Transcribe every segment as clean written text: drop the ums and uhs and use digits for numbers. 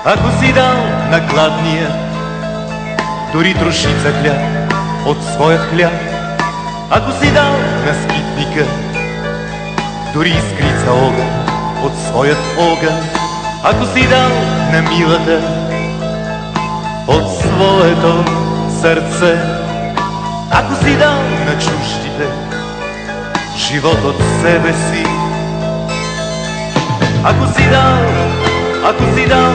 Ако си дал на гладния дори трошица хляб от своя хляб, ако си дал на скитника дори искрица огън от своят огън, ако си дал на милата от своето сърце, ако си дал на чуждите живот от себе си, ако си дал, ако си дал,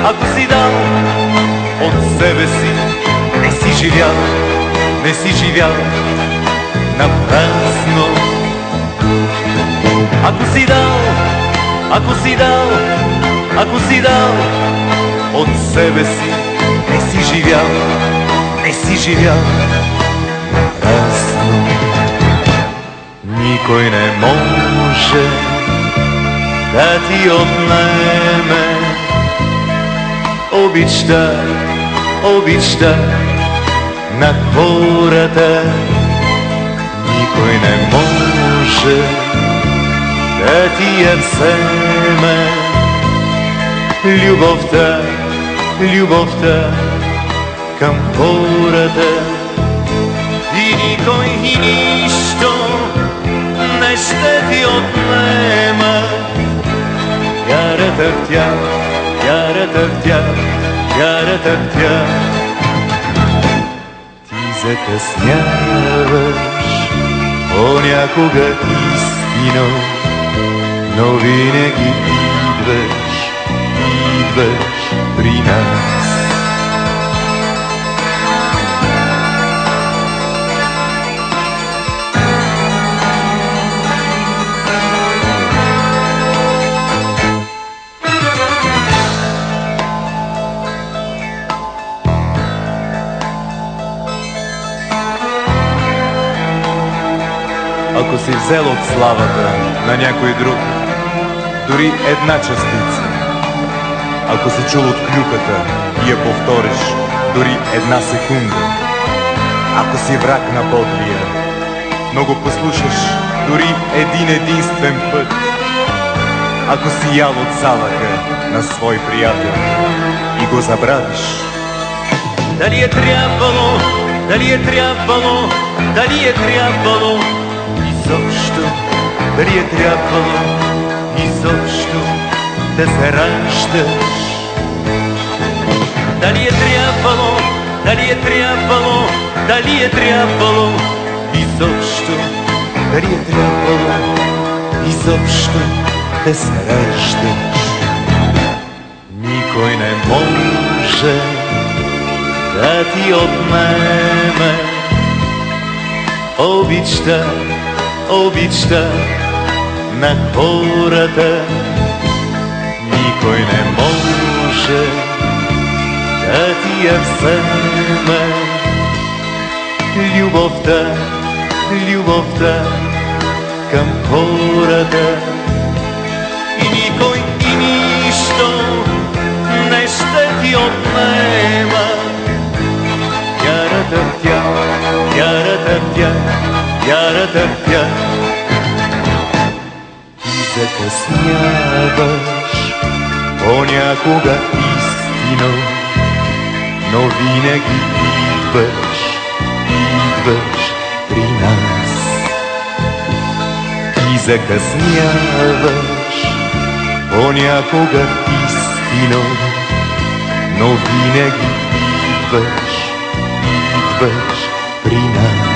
ако си дал от себе си, не си живял, не си живял напразно. Ако си дал, ако си дал, ако си дал от себе си, не си живял, не си живял напразно. Никой не може да ти отнеме обичта, обичта на хората. Никой не може да ти я вземе любовта, любовта към хората. И никой и нищо не ще ти отнема вярата в тях, вярата в тях, вярата в тях. Ти закъсняваш понякога истино, но винаги идваш, идваш при нас. Ако си взел от славата на някой друг дори една частица, ако си чул от клюката и я повториш дори една секунда, ако си враг на подлия, но го послушаш дори един единствен път, ако си ял от залъка на свой приятел и го забравиш, дали е трябвало, дали е трябвало, дали е трябвало изобщо, дали е трябвало изобщо да се раждаш? Дали е трябвало, дали е трябвало, дали е трябвало изобщо, дали е трябвало изобщо да се раждаш? Никой не може да ти отнеме обичта, обичта на хората. Никой не може да ти я вземе любовта, любовта към хората. И никой и нищо не ще ти отнема вярата в тях, вярата в тях, вярата в тях. Ти закъсняваш понякога истино, но винаги идваш, идваш при нас. Ти закъсняваш понякога истино, но винаги идваш, идваш при нас.